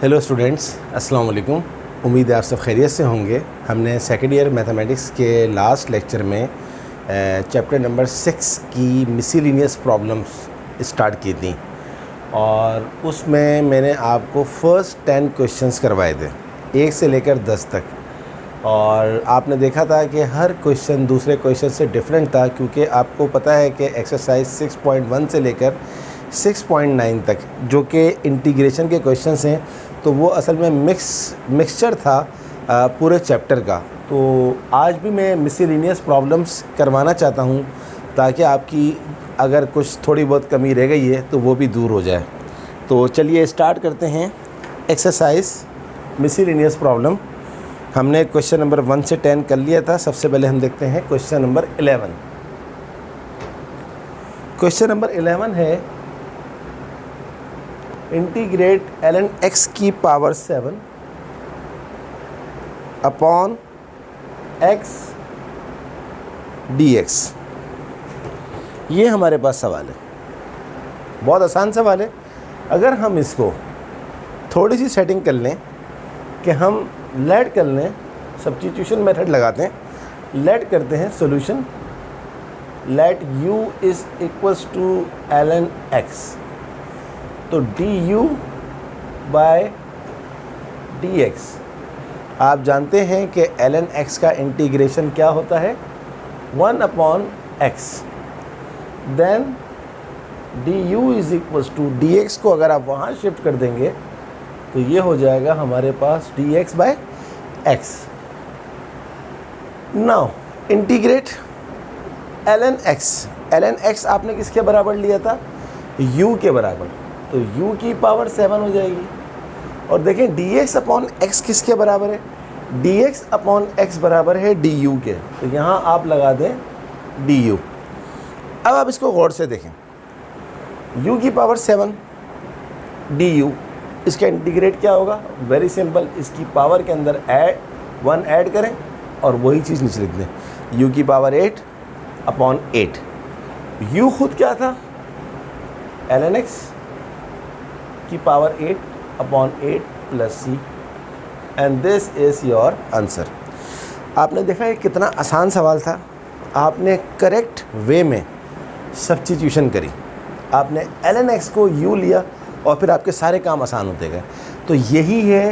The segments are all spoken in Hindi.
हेलो स्टूडेंट्स, अस्सलाम वालेकुम। उम्मीद है आप सब खैरियत से होंगे। हमने सेकेंड ईयर मैथमेटिक्स के लास्ट लेक्चर में चैप्टर नंबर 6 की मिसलिनियस प्रॉब्लम्स स्टार्ट की थी और उसमें मैंने आपको फर्स्ट 10 क्वेश्चंस करवाए थे 1 से लेकर 10 तक। और आपने देखा था कि हर क्वेश्चन दूसरे क्वेश्चन से डिफरेंट था, क्योंकि आपको पता है कि एक्सरसाइज 6.1 से लेकर 6.9 तक जो कि इंटीग्रेशन के क्वेश्चंस हैं, तो वो असल में मिक्सचर था पूरे चैप्टर का। तो आज भी मैं मिसलिनियस प्रॉब्लम्स करवाना चाहता हूँ ताकि आपकी अगर कुछ थोड़ी बहुत कमी रह गई है तो वो भी दूर हो जाए। तो चलिए स्टार्ट करते हैं एक्सरसाइज मिसलिनियस प्रॉब्लम। हमने क्वेश्चन नंबर 1 से 10 कर लिया था। सबसे पहले हम देखते हैं क्वेश्चन नंबर 11। क्वेश्चन नंबर 11 है इंटीग्रेट ln x की पावर 7 अपॉन x dx। ये हमारे पास सवाल है, बहुत आसान सवाल है। अगर हम इसको थोड़ी सी सेटिंग कर लें कि हम लेट कर लें, सब्स्टिट्यूशन मेथड लगाते हैं, लेट करते हैं solution, let u is equals to ln x, तो du बाय dx। आप जानते हैं कि ln x का इंटीग्रेशन क्या होता है, 1 upon x। Then du is equals to dx को अगर आप वहाँ शिफ्ट कर देंगे तो ये हो जाएगा हमारे पास dx by x। Now integrate ln x आपने किसके बराबर लिया था, u के बराबर, तो u की पावर 7 हो जाएगी। और देखें dx अपॉन x किसके बराबर है, dx अपॉन x बराबर है du के, तो यहाँ आप लगा दें du। अब आप इसको गौर से देखें, u की पावर 7 du, इसका इंटीग्रेट क्या होगा, वेरी सिंपल, इसकी पावर के अंदर 1 ऐड करें और वही चीज़ नीचे लिख दें, u की पावर 8 अपॉन 8। u खुद क्या था, ln x की power 8 upon 8 plus c, and this is your answer. आपने देखा ये कितना आसान सवाल था। आपने करेक्ट वे में सब्स्टिट्यूशन करी, आपने ln x को u लिया और फिर आपके सारे काम आसान होते गए। तो यही है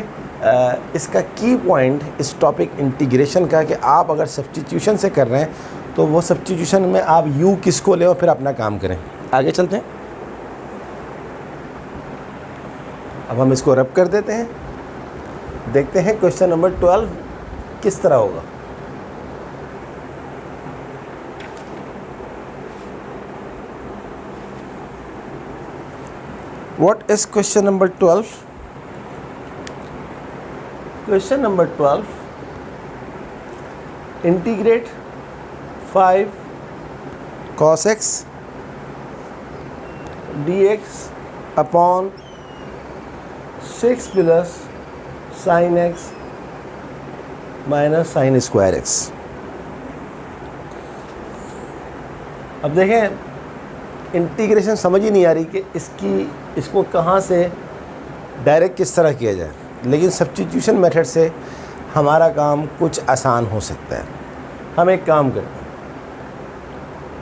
इसका की पॉइंट इस टॉपिक इंटीग्रेशन का, कि आप अगर सब्स्टिट्यूशन से कर रहे हैं तो वो सब्स्टिट्यूशन में आप u किसको लें और फिर अपना काम करें। आगे चलते हैं। अब हम इसको रब कर देते हैं, देखते हैं क्वेश्चन नंबर 12 किस तरह होगा। What is question number 12? Question number 12, integrate 5 cos x dx upon 6 plus sin x minus sin square x। अब देखें, इंटीग्रेशन समझ ही नहीं आ रही कि इसको कहाँ से डायरेक्ट किस तरह किया जाए, लेकिन सब्स्टिट्यूशन मेथड से हमारा काम कुछ आसान हो सकता है। हम एक काम करते हैं,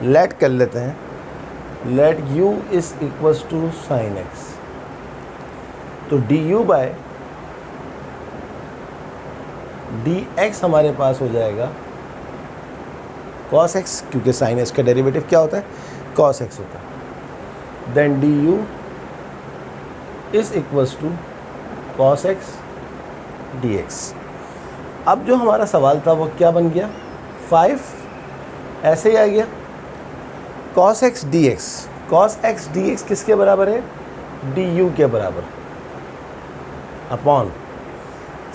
लेट कर लेते हैं, let u is equals to sine x, तो du बाय dx हमारे पास हो जाएगा cos x, क्योंकि साइन x का डेरिवेटिव क्या होता है, cos x होता है। Then du is equals to cos x dx। अब जो हमारा सवाल था वो क्या बन गया, 5 ऐसे ही आ गया, cos x dx, cos x dx किसके बराबर है, du के बराबर, अपॉन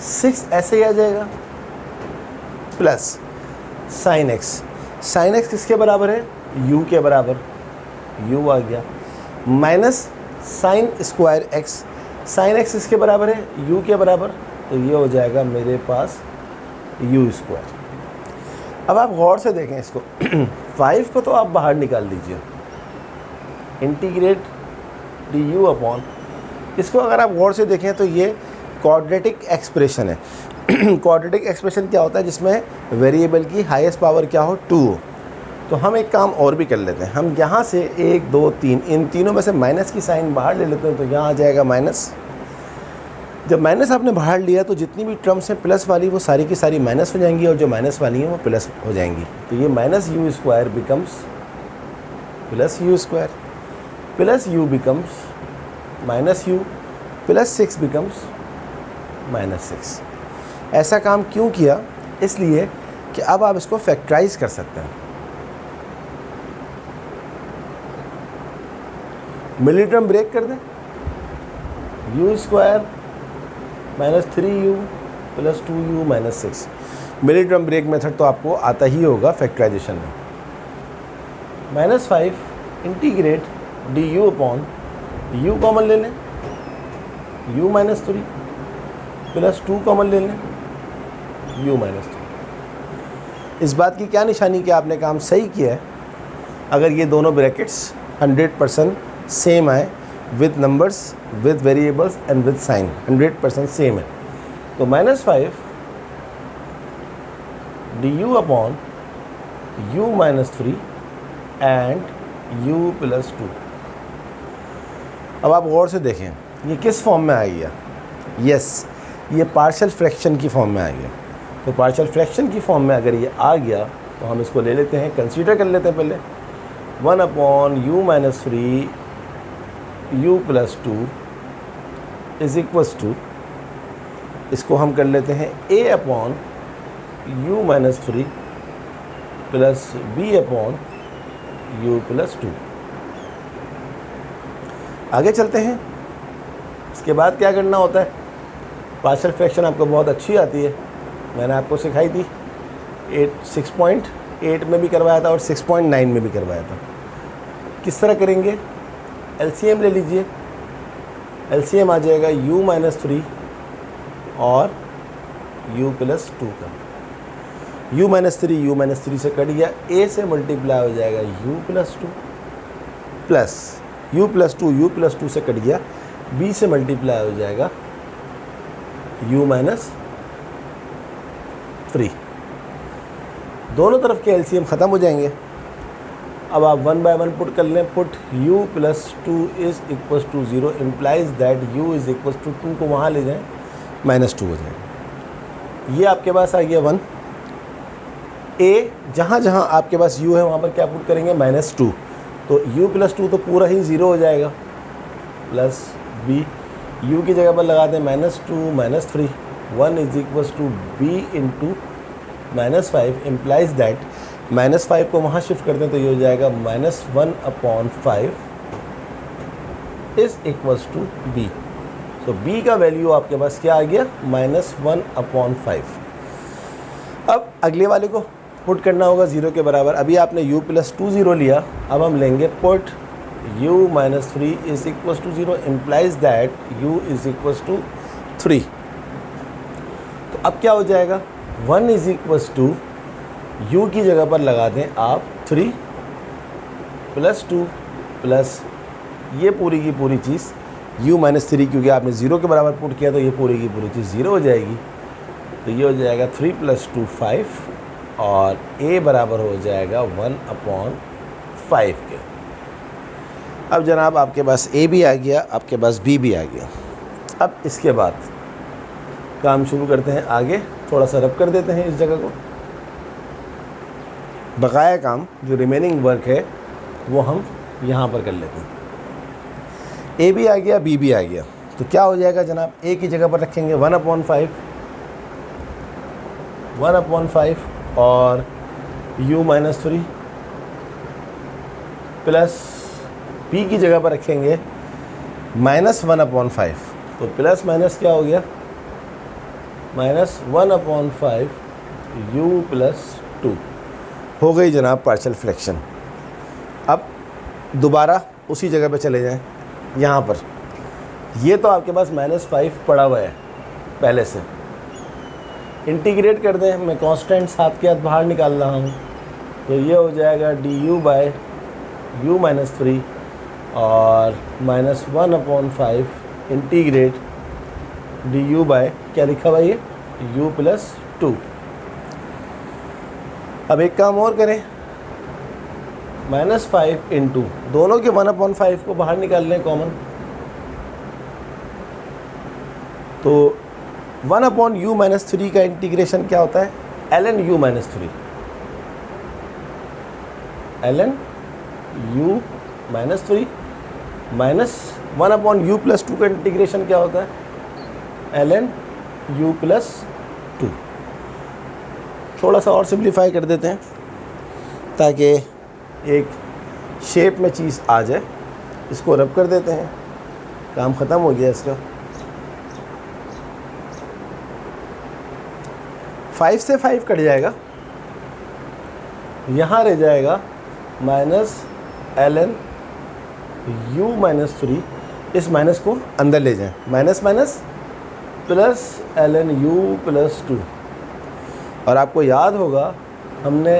6 ऐसे ही आ जाएगा, प्लस sin x किसके बराबर है, u के बराबर, u आ गया, minus sine square x, sine x इसके बराबर है, u के बराबर, तो ये हो जाएगा मेरे पास u स्क्वायर। अब आप गौर से देखें इसको 5 को तो आप बाहर निकाल दीजिए, इंटीग्रेट du अपॉन, इसको अगर आप गौर से देखें तो ये क्वाड्रेटिक एक्सप्रेशन है। क्वाड्रेटिक एक्सप्रेशन क्या होता है? जिसमें वेरिएबल की हाईएस्ट पावर क्या हो? 2 हो। तो हम एक काम और भी कर लेते हैं, हम यहाँ से 1 2 3 इन तीनों में से माइनस की साइन बाहर ले लेते हैं, तो यहाँ आ जाएगा माइनस। जब माइनस आपने बाहर लिया तो जितनी भी टर्म्स हैं प्लस वाली वो सारी की सारी माइनस हो जाएंगी, और जो माइनस वाली हैं वो प्लस हो जाएंगी। तो ये minus u square becomes plus you square, plus U becomes minus you, plus 6 becomes minus 6। ऐसा काम क्यों किया? इसलिए कि अब आप इसको फैक्टराइज कर सकते हैं। मिडिल टर्म ब्रेक कर दें, u square minus 3u plus 2u minus 6। Middle term break method तो आपको आता ही होगा फैक्टराइजेशन में। -5 integrate du upon u common ले लें, u माइनस 3 प्लस 2 कॉमन ले लें, u माइनस 3। इस बात की क्या निशानी कि आपने काम सही किया है अगर ये दोनों ब्रैकेट्स 100% सेम आए, with numbers, with variables and with sine 100% same है। तो -5 du upon u minus 3 and u plus 2। अब आप गौर से देखें ये किस फॉर्म में आ गया? यस, ये पार्शियल फ्रैक्शन की फॉर्म में आ गया। तो पार्शियल फ्रैक्शन की फॉर्म में अगर ये आ गया तो हम इसको ले लेते हैं, कंसीडर कर लेते हैं पहले। 1 upon u minus 3 u plus 2 is equals to, इसको हम कर लेते हैं a upon u minus 3 plus b upon u plus 2। आगे चलते हैं। इसके बाद क्या करना होता है? पार्शियल फ्रैक्शन आपको बहुत अच्छी आती है, मैंने आपको सिखाई थी। 6.8 में भी करवाया था और 6.9 में भी करवाया था। किस तरह करेंगे? एलसीएम ले लीजिए। एलसीएम आ जाएगा u माइनस 3 और u प्लस 2 का। u माइनस 3 से कट गया, a से मल्टीप्लाई हो जाएगा u plus 2 plus u plus 2 से कट गया, b से मल्टीप्लाई हो जाएगा u माइनस 3। दोनों तरफ के एलसीएम ख़त्म हो जाएंगे। अब आप 1 बाय 1 पुट कर लें। Put u plus 2 is equals to 0 implies that u is equals to 2 को वहाँ ले जाएं, -2 हो जाएगा। ये आपके पास आ गया 1। a जहाँ जहाँ आपके पास u है वहाँ पर क्या पुट करेंगे? -2। तो u प्लस 2 तो पूरा ही 0 हो जाएगा, प्लस b u की जगह पर लगा दें -2 minus 3, 1 is equals to b into -5 implies that -5 को वहाँ शिफ्ट कर दें तो ये हो जाएगा -1 upon 5 is equals to b। तो b का वैल्यू आपके पास क्या आ गया? -1 अपॉन 5। अब अगले वाले को पुट करना होगा 0 के बराबर। अभी आपने u प्लस 2 0 लिया, अब हम लेंगे put u minus 3 is equals to 0 implies that u is equals to 3। तो अब क्या हो जाएगा? 1 इज इक्वल्स टू u की जगह पर लगा दें आप 3 प्लस 2 प्लस ये पूरी की पूरी चीज़ u माइनस 3, क्योंकि आपने 0 के बराबर पुट किया तो ये पूरी की पूरी चीज़ 0 हो जाएगी। तो ये हो जाएगा 3 प्लस 2 5 और a बराबर हो जाएगा 1 अपॉन 5 के। अब जनाब आपके पास a भी आ गया, आपके पास b भी आ गया। अब इसके बाद काम शुरू करते हैं आगे, थोड़ा सा रब कर देते हैं इस जगह को। बकाया काम जो रिमेनिंग वर्क है वो हम यहाँ पर कर लेते हैं। a भी आ गया, b भी आ गया, तो क्या हो जाएगा जनाब? a की जगह पर रखेंगे 1 अपॉन 5 और u माइनस 3 प्लस b की जगह पर रखेंगे -1 अपॉन 5। तो प्लस माइनस क्या हो गया? -1 अपॉन 5 u प्लस 2 हो गई जनाब पार्शियल फ्रैक्शन। अब दोबारा उसी जगह पे चले जाएं, यहाँ पर ये तो आपके पास -5 पड़ा हुआ है पहले से, इंटीग्रेट कर दें। मैं कांस्टेंट साथ के हाथ बाहर निकाल रहा हूँ, तो ये हो जाएगा du बाय u माइनस 3 और -1 upon 5 integrate d u by क्या लिखा हुआ ये u प्लस 2। अब एक काम और करें, -5 इंटू दोनों के 1/5 को बाहर निकाल लें कॉमन, तो 1/u - 3 का इंटीग्रेशन क्या होता है ln u - 3, ln u - 3 minus 1/u plus 2 का इंटीग्रेशन क्या होता है ln u प्लस 2। थोड़ा सा और सिंप्लीफाई कर देते हैं ताकि एक शेप में चीज़ आ जाए। इसको रब कर देते हैं, काम ख़त्म हो गया इसका। 5 से 5 कट जाएगा, यहाँ रह जाएगा -ln u - 3। इस माइनस को अंदर ले जाएं, minus minus plus ln u plus 2। और आपको याद होगा हमने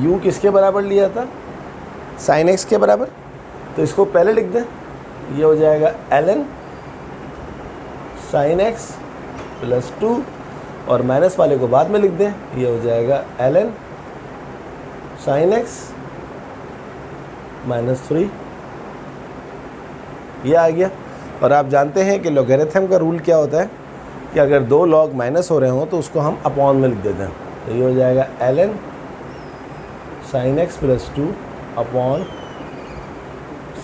u किसके बराबर लिया था, sin x के बराबर, तो इसको पहले लिख दें, ये हो जाएगा ln sin x प्लस 2 और माइनस वाले को बाद में लिख दें, ये हो जाएगा ln sin x - 3। ये आ गया। और आप जानते हैं कि लॉगरिथम का रूल क्या होता है कि अगर दो लॉग माइनस हो रहे हों तो उसको हम अपॉन में लिख देते हैं, तो ये हो जाएगा ln sin x plus 2 upon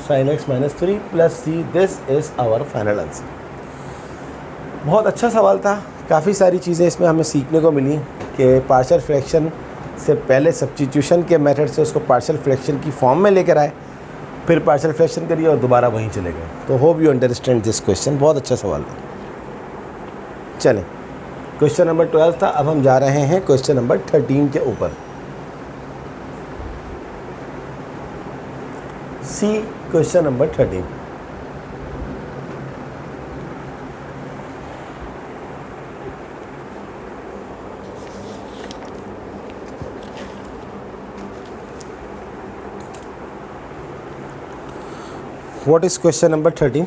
sin x - 3 plus c। This is our final answer. बहुत अच्छा सवाल था, काफ़ी सारी चीज़ें इसमें हमें सीखने को मिली कि पार्शियल फ्रैक्शन से पहले सब्स्टिट्यूशन के मेथड से उसको पार्शियल फ्रैक्शन की फॉर्म में लेकर आए, फिर पार्शियल फ्रैक्शन करिए और दोबारा वहीं चले गए। तो hope you understand this question. बहुत अच्छा सवाल था। चलें, क्वेश्चन नंबर 12 था, अब हम जा रहे हैं क्वेश्चन नंबर 13 के ऊपर। सी question number 13। What is question number 13?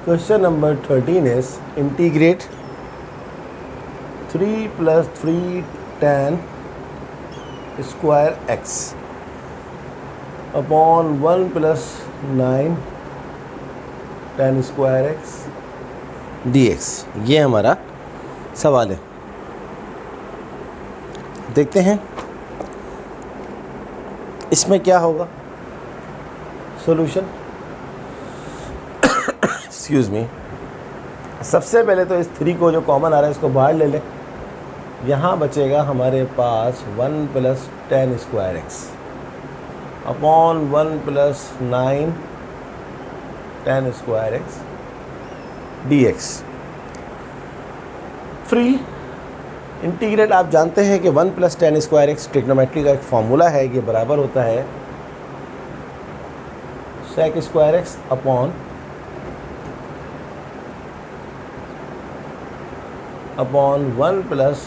Question number 13 is integrate 3 plus 3 tan square x upon 1 plus 9 tan square x dx। ये हमारा सवाल है। देखते हैं इसमें क्या होगा सॉल्यूशन। Excuse me. सबसे पहले तो इस 3 को जो कॉमन आ रहा है इसको बाहर ले लें। यहाँ बचेगा हमारे पास 1 plus 10 square x upon 1 plus 9 10 square x d x. Free integrate आप जानते हैं कि 1 प्लस 10 स्क्वायर एक्स ट्रिग्नोमेट्री का एक फार्मूला है, ये बराबर होता है sec square x upon 1 plus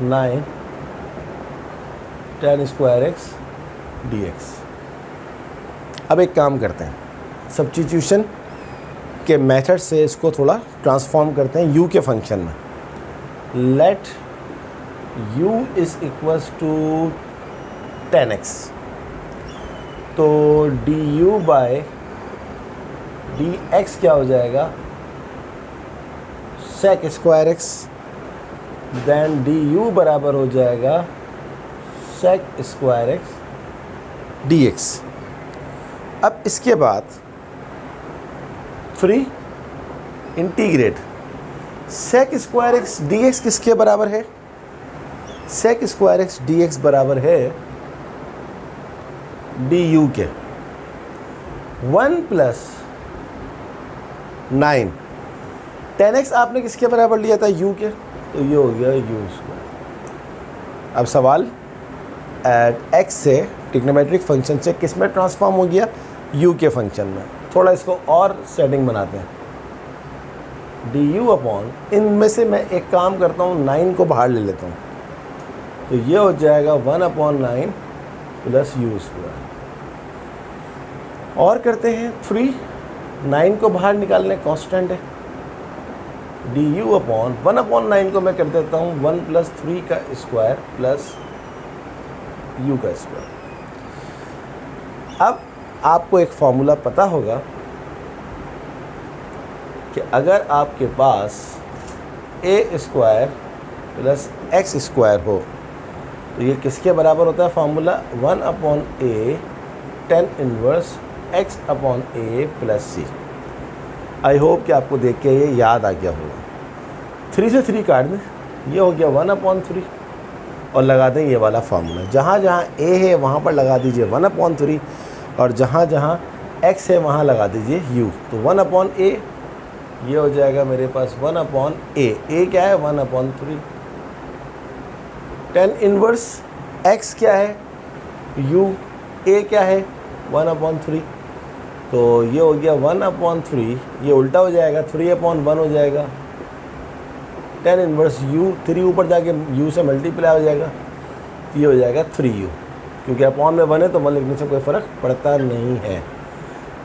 9 10 square x d x. अब एक काम करते हैं, सब्स्टिट्यूशन के मेथड से इसको थोड़ा ट्रांसफॉर्म करते हैं u के फंक्शन में। Let u is equals to 10x, तो du बाय dx क्या हो जाएगा sec square x, then du बराबर हो जाएगा सेक स्क्वायर एक्स dx। अब इसके बाद free integrate sec square x dx किसके बराबर है, सेक स्क्वायर एक्स dx बराबर है du के। 1 प्लस 9 10x आपने किसके बराबर लिया था u के, तो ये हो गया u स्क्वायर। अब सवाल एट x से ट्रिग्नोमेट्रिक फंक्शन से किस में ट्रांसफॉर्म हो गया, u के फंक्शन में। थोड़ा इसको और सेटिंग बनाते हैं, du अपॉन इनमें से मैं एक काम करता हूँ 9 को बाहर ले लेता हूँ, तो ये हो जाएगा 1/9 प्लस u स्क्वायर। और करते हैं 3, 9 को बाहर निकालने कांस्टेंट है, डी यू अपॉन 1/9 को मैं कर देता हूँ 1 + 3 का स्क्वायर प्लस यू का स्क्वायर। अब आपको एक फॉर्मूला पता होगा कि अगर आपके पास a² प्लस x² हो तो ये किसके बराबर होता है formula, 1/a tan inverse x/a plus c। I hope कि आपको देख के ये याद आ गया होगा। 3 से 3 काट दें, ये हो गया 1/3 और लगा दें ये वाला फार्मूला। जहाँ जहाँ a है वहाँ पर लगा दीजिए 1/3 और जहाँ जहाँ x है वहाँ लगा दीजिए u। तो 1/a ये हो जाएगा मेरे पास 1/a। a क्या है 1/3, tan इनवर्स x क्या है u, a क्या है 1/3। तो ये हो गया 1/3, ये उल्टा हो जाएगा 3/1 हो जाएगा। tan इनवर्स u, 3 ऊपर जाके u से मल्टीप्लाई हो जाएगा, ये हो जाएगा 3u। क्योंकि अपॉन में 1 है तो 1 लिखने से कोई फ़र्क पड़ता नहीं है।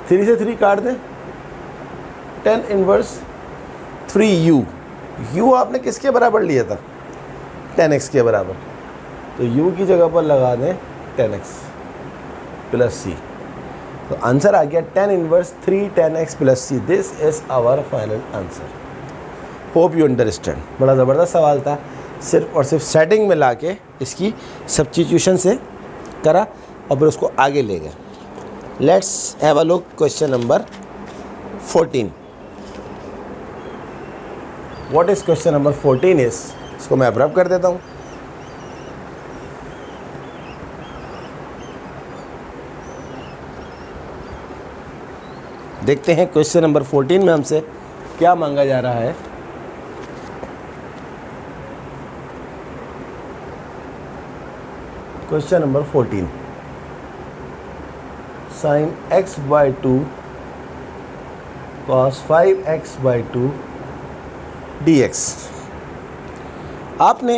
3 से 3 काट दें, tan इनवर्स 3u। u आपने किसके बराबर लिया था, tan x के बराबर, तो u की जगह पर लगा दें tan x प्लस c। तो आंसर आ गया tan inverse 3 tan x plus c। This is our final answer. Hope you understand. बड़ा ज़बरदस्त सवाल था, सिर्फ और सिर्फ सेटिंग में लाके इसकी सब्स्टिट्यूशन से करा और फिर उसको आगे ले गए। Let's have a look question number 14। What is question number 14 is, इसको मैं अब्रब कर देता हूँ। देखते हैं क्वेश्चन नंबर 14 में हमसे क्या मांगा जा रहा है। Question number 14, sin x/2 cos 5x/2 dx। आपने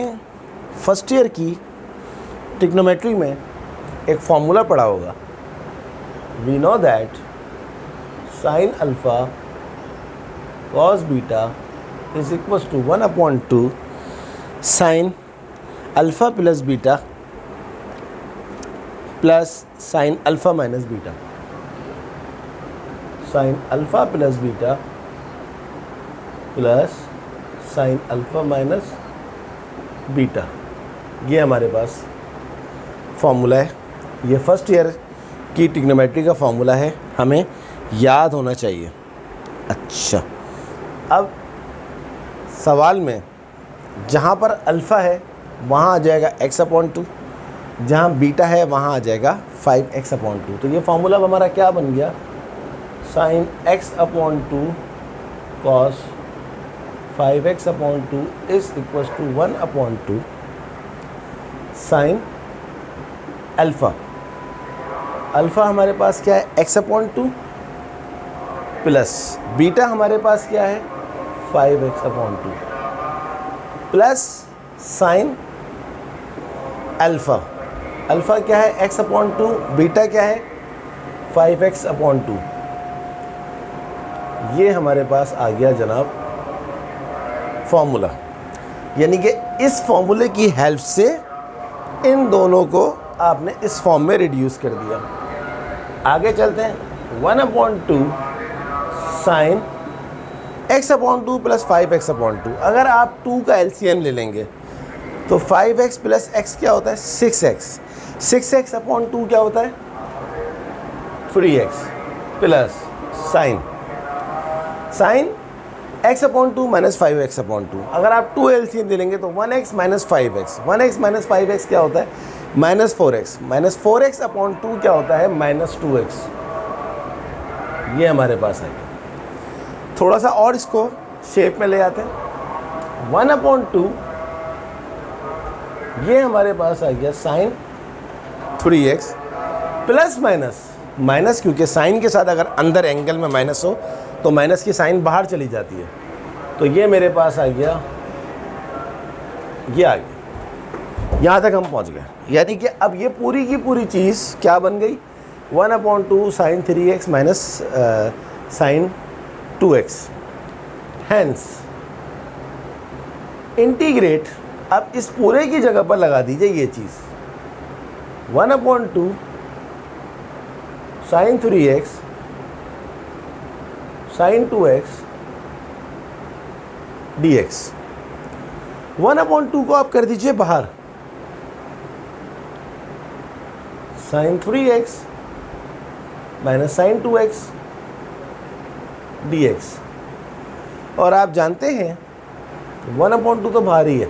फर्स्ट ईयर की ट्रिग्नोमेट्री में एक फॉर्मूला पढ़ा होगा। We know that sin alpha cos beta is equals to 1/2 sin alpha plus beta plus sin alpha minus beta. sin alpha plus beta plus sin alpha minus beta, ये हमारे पास फॉर्मूला है। ये फर्स्ट ईयर की ट्रिग्नोमेट्री का फॉर्मूला है, हमें याद होना चाहिए। अच्छा, अब सवाल में जहाँ पर अल्फ़ा है वहाँ आ जाएगा x/2, जहाँ बीटा है वहाँ आ जाएगा 5x/2। तो ये फार्मूला हमारा क्या बन गया, sin x/2 cos 5x/2 is equals to 1/2 sin alpha. Alpha हमारे पास क्या है x/2 प्लस बीटा हमारे पास क्या है 5x/2 plus sin alpha. Alpha क्या है x/2, बीटा क्या है 5x/2। ये हमारे पास आ गया जनाब फॉर्मूला। यानी कि इस फॉर्मूले की हेल्प से इन दोनों को आपने इस फॉर्म में रिड्यूस कर दिया। आगे चलते हैं, 1/2 sin x/2 प्लस 5x/2। अगर आप 2 का LCM ले लेंगे तो 5x प्लस x क्या होता है 6x। 6x/2 क्या होता है 3x plus sin x/2 minus 5x/2। अगर आप 2 LCM ले लेंगे तो 1x minus 5x। 1x minus 5x क्या होता है माइनस 4x। माइनस 4x/2 क्या होता है माइनस 2x। ये हमारे पास है। थोड़ा सा और इसको शेप में ले आते हैं, 1/2 ये हमारे पास आ गया sin 3x प्लस माइनस क्योंकि साइन के साथ अगर अंदर एंगल में माइनस हो तो माइनस की साइन बाहर चली जाती है। तो ये मेरे पास आ गया, ये आ गया, यहाँ तक हम पहुँच गए। यानी कि अब ये पूरी की पूरी चीज़ क्या बन गई, 1/2 sine 3x minus sine 2x। Hence integrate, अब इस पूरे की जगह पर लगा दीजिए ये चीज़, 1/2 sine 3x sign 2x dx। 1/2 को आप कर दीजिए बाहर, sign 3x minus sine 2x dx। और आप जानते हैं 1/2 तो बाहर ही है,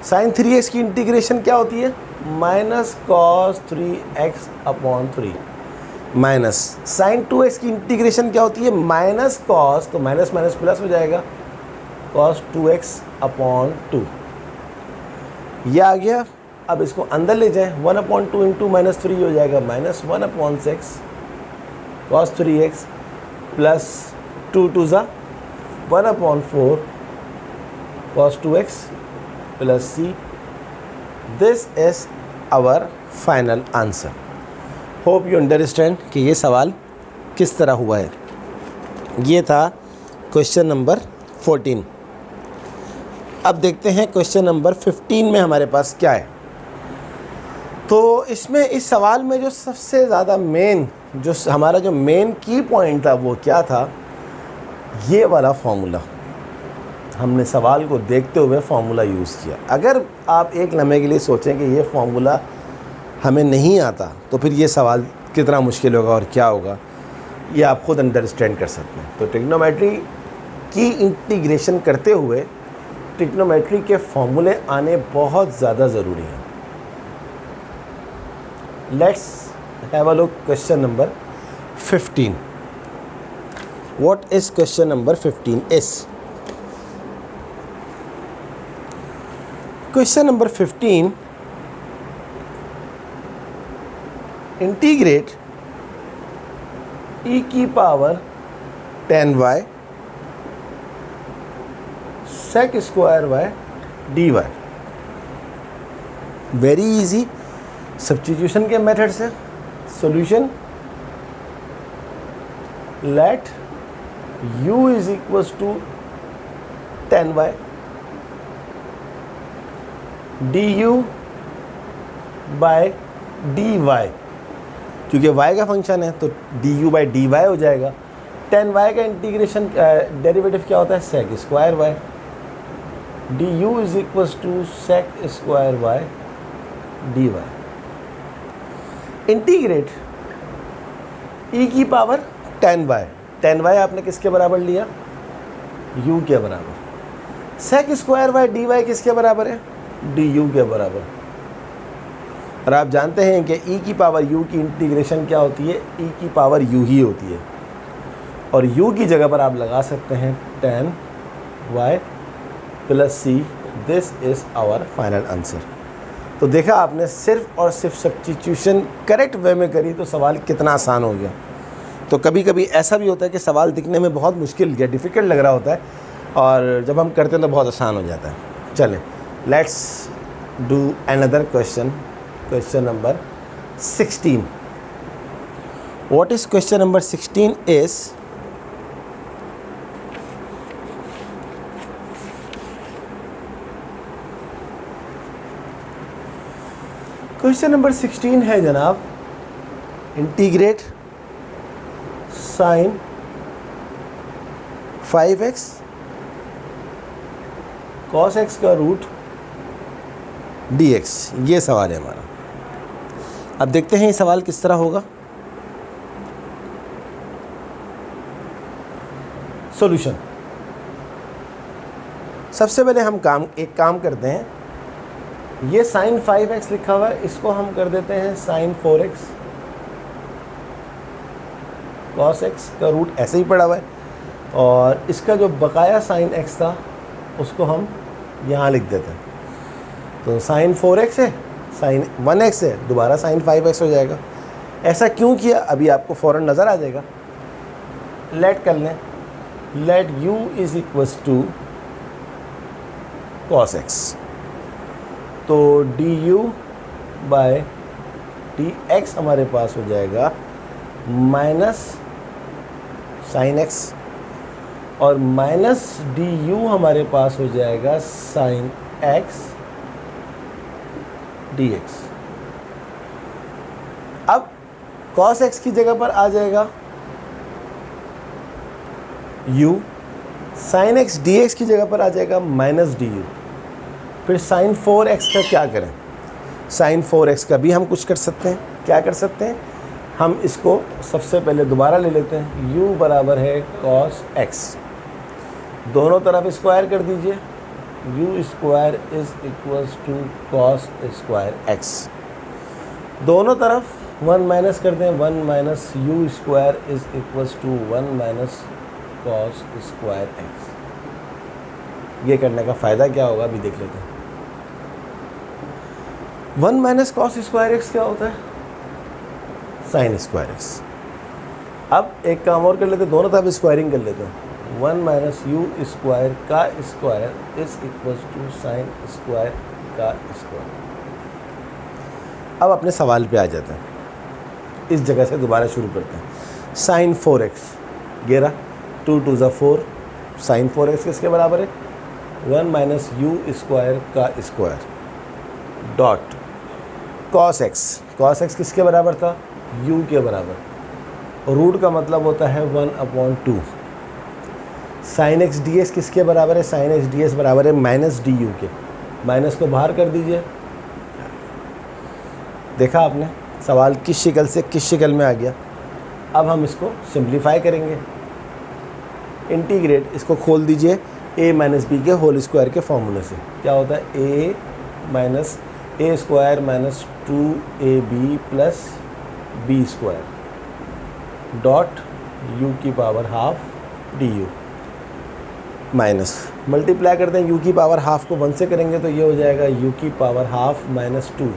साइन 3x की इंटीग्रेशन क्या होती है, minus cos 3x upon 3, minus sine 2x की इंटीग्रेशन क्या होती है, माइनस कॉस, तो माइनस माइनस प्लस हो जाएगा, कॉस 2x अपॉन 2। यह आ गया। अब इसको अंदर ले जाएं, 1/2 इंटू माइनस 3 हो जाएगा माइनस 1/6 कॉस 3x प्लस 2 2 ज़ा 1/4 cos 2x plus c। This is our final answer. Hope you understand कि ये सवाल किस तरह हुआ है। ये था क्वेश्चन नंबर 14। अब देखते हैं क्वेश्चन नंबर 15 में हमारे पास क्या है। तो इसमें इस सवाल में जो सबसे ज़्यादा हमारा जो मेन की पॉइंट था वो क्या था, ये वाला फॉर्मूला। हमने सवाल को देखते हुए फार्मूला यूज़ किया। अगर आप एक लम्हे के लिए सोचें कि ये फार्मूला हमें नहीं आता तो फिर ये सवाल कितना मुश्किल होगा और क्या होगा, ये आप खुद अंडरस्टैंड कर सकते हैं। तो ट्रिग्नोमेट्री की इंटीग्रेशन करते हुए ट्रिग्नोमेट्री के फॉर्मूले आने बहुत ज़्यादा ज़रूरी हैं। Let's have a look question number 15। What is question number 15 is, question number 15, integrate e की power 10y sec square y dy। Very easy, substitution के मेथड से solution, let u is equals to 10y du by dy, क्योंकि y का फंक्शन है तो du बाई dy हो जाएगा। 10y का इंटीग्रेशन डेरिवेटिव क्या होता है, sec square y, du is equals to sec square y dy। इंटीग्रेट e की पावर 10y, 10y आपने किसके बराबर लिया, u के बराबर। sec स्क्वायर y dy किसके बराबर है, du के बराबर। और आप जानते हैं कि e की पावर u की इंटीग्रेशन क्या होती है, e की पावर u ही होती है। और u की जगह पर आप लगा सकते हैं tan y plus c। This is our final answer. तो देखा आपने, सिर्फ और सिर्फ सब्स्टिट्यूशन करेक्ट वे में करी तो सवाल कितना आसान हो गया। तो कभी कभी ऐसा भी होता है कि सवाल दिखने में बहुत मुश्किल या डिफ़िकल्ट लग रहा होता है और जब हम करते हैं तो बहुत आसान हो जाता है। चलें, let's do another question, question number 16। What is question number 16 is, question number 16 है जनाब, integrate sine 5x cos x का रूट dx। ये सवाल है हमारा। अब देखते हैं ये सवाल किस तरह होगा। सॉल्यूशन, सबसे पहले हम एक काम करते हैं, ये साइन 5x लिखा हुआ है, इसको हम कर देते हैं साइन 4x cos x का रूट ऐसे ही पड़ा हुआ है, और इसका जो बकाया साइन x था उसको हम यहाँ लिख देते हैं। तो साइन 4x है, साइन 1x है, दोबारा साइन 5x हो जाएगा। ऐसा क्यों किया अभी आपको फ़ौरन नज़र आ जाएगा। लेट कर लें, let u is equals to cos x, तो du बाय डी एक्स हमारे पास हो जाएगा माइनस साइन एक्स, और माइनस डी यू हमारे पास हो जाएगा साइन एक्स डी एक्स। अब कॉस एक्स की जगह पर आ जाएगा u, sine x d x की जगह पर आ जाएगा माइनस डी यू। फिर साइन 4x का क्या करें? साइन 4x का भी हम कुछ कर सकते हैं। क्या कर सकते हैं? हम इसको सबसे पहले दोबारा ले लेते हैं। u बराबर है कॉस x, दोनों तरफ स्क्वायर कर दीजिए। u square is equals to cos square x, दोनों तरफ 1 माइनस कर दें। 1 minus u square is equals to 1 minus cos square x. ये करने का फ़ायदा क्या होगा अभी देख लेते हैं। 1 माइनस कॉस स्क्वायर एक्स क्या होता है? Sine square x. अब एक काम और कर लेते हैं, दोनों तरफ स्क्वायरिंग कर लेते हैं। 1 माइनस यू स्क्वायर का square is equals to sine square का स्क्वायर। अब अपने सवाल पे आ जाते हैं, इस जगह से दोबारा शुरू करते हैं। साइन 4x, ये रहा 2 2 ज़ा 4, साइन 4x किसके बराबर है? 1 माइनस यू स्क्वायर का स्क्वायर डॉट कॉस एक्स किसके बराबर था? u के बराबर। रूट का मतलब होता है 1/2। साइन एक्स डी एक्स किसके बराबर है? साइन एक्स डी एक्स बराबर है माइनस डी यू के। माइनस को बाहर कर दीजिए। देखा आपने सवाल किस शक्ल से किस शक्ल में आ गया। अब हम इसको सिंप्लीफाई करेंगे। इंटीग्रेट, इसको खोल दीजिए a माइनस बी के होल स्क्वायर के फॉर्मूले से। क्या होता है? a minus a square minus 2ab plus b square dot u की power half d u minus multiply करते हैं। u की पावर हाफ को 1 से करेंगे तो ये हो जाएगा u की पावर हाफ माइनस 2।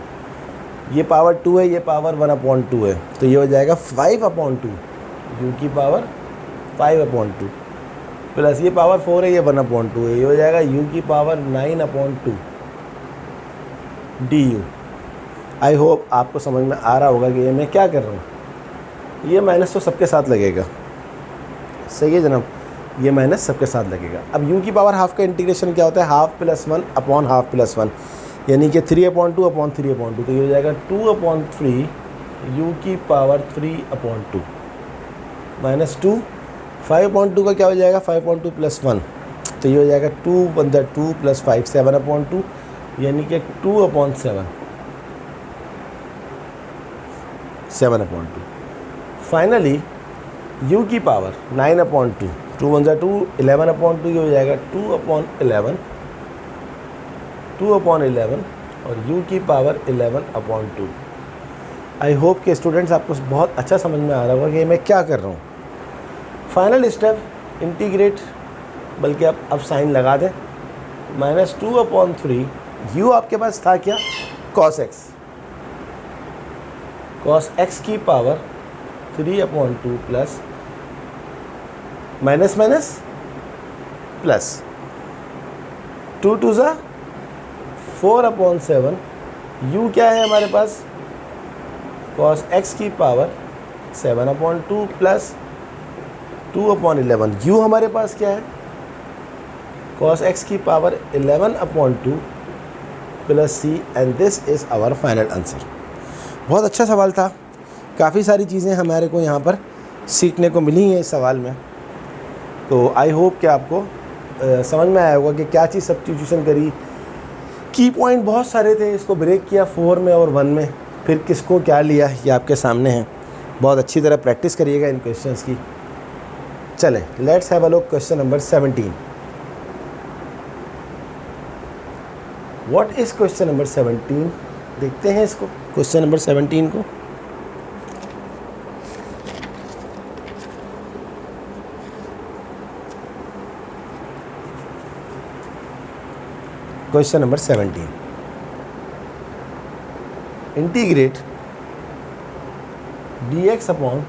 ये पावर 2 है, ये पावर 1/2 है, तो ये हो जाएगा 5/2। u की पावर 5/2 प्लस ये पावर 4 है, ये 1/2 है, ये हो जाएगा u की power 9/2 D you. I hope आपको समझ में आ रहा होगा कि ये मैं क्या कर रहा हूँ। ये माइनस तो सबके साथ लगेगा, सही है जनाब, ये माइनस सबके साथ लगेगा। अब u की पावर हाफ का इंटीग्रेशन क्या होता है? Half plus 1 upon half plus 1, यानी कि 3/2 अपॉन 3/2, तो ये हो जाएगा 2/3 u की पावर 3/2 माइनस 2। 5/2 का क्या हो जाएगा? 5/2 प्लस 1, तो ये हो जाएगा 2 प्लस 5 7/2, यानी कि 2/7 7/2। फाइनली u की पावर 9/2, 2 1 2 11/2, ये हो जाएगा 2/11 और u की पावर 11/2। आई होप कि स्टूडेंट्स आपको बहुत अच्छा समझ में आ रहा होगा कि मैं क्या कर रहा हूँ। फाइनल स्टेप इंटीग्रेट, बल्कि आप अब साइन लगा दें। माइनस 2/3 u आपके पास था क्या? कॉस एक्स की power 3/2 plus minus minus plus 2 2 ज़ा 4/7। u क्या है हमारे पास? कॉस एक्स की पावर 7/2 प्लस 2/11। u हमारे पास क्या है? कॉस एक्स की power 11/2 plus C, and this is our final answer. बहुत अच्छा सवाल था, काफ़ी सारी चीज़ें हमारे को यहाँ पर सीखने को मिली हैं इस सवाल में। तो आई होप कि आपको समझ में आया होगा कि क्या चीज़ सब्स्टिट्यूशन करी। की पॉइंट बहुत सारे थे, इसको ब्रेक किया 4 में और 1 में, फिर किसको क्या लिया ये आपके सामने है। बहुत अच्छी तरह प्रैक्टिस करिएगा इन क्वेश्चंस की। चलें, let's have a look question number 17। What is question number 17? देखते हैं इसको, क्वेश्चन नंबर 17 को। Question number 17, integrate dx upon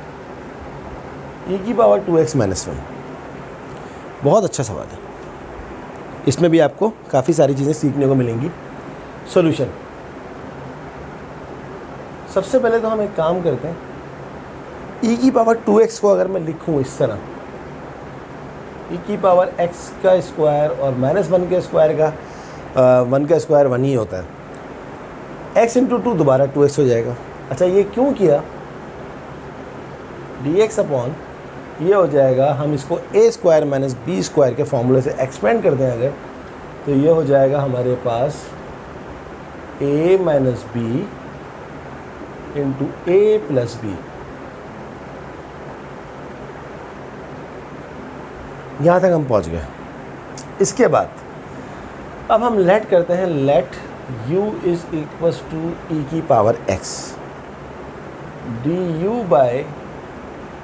e की पावर 2x माइनस 1। बहुत अच्छा सवाल है, इसमें भी आपको काफ़ी सारी चीज़ें सीखने को मिलेंगी। सबसे पहले तो हम एक काम करते हैं, e की पावर 2x को अगर मैं लिखूं इस तरह, e की पावर x का स्क्वायर और -1 के स्क्वायर का 1 का स्क्वायर 1 ही होता है, x इंटू 2 दोबारा 2x हो जाएगा। अच्छा ये क्यों किया, dx अपॉन ये हो जाएगा, हम इसको a square minus b square के फॉर्मूले से एक्सपेंड कर दें अगर, तो ये हो जाएगा हमारे पास a minus b into a plus b. यहाँ तक हम पहुँच गए। इसके बाद अब हम लेट करते हैं, let u is equals to e की power x, d u by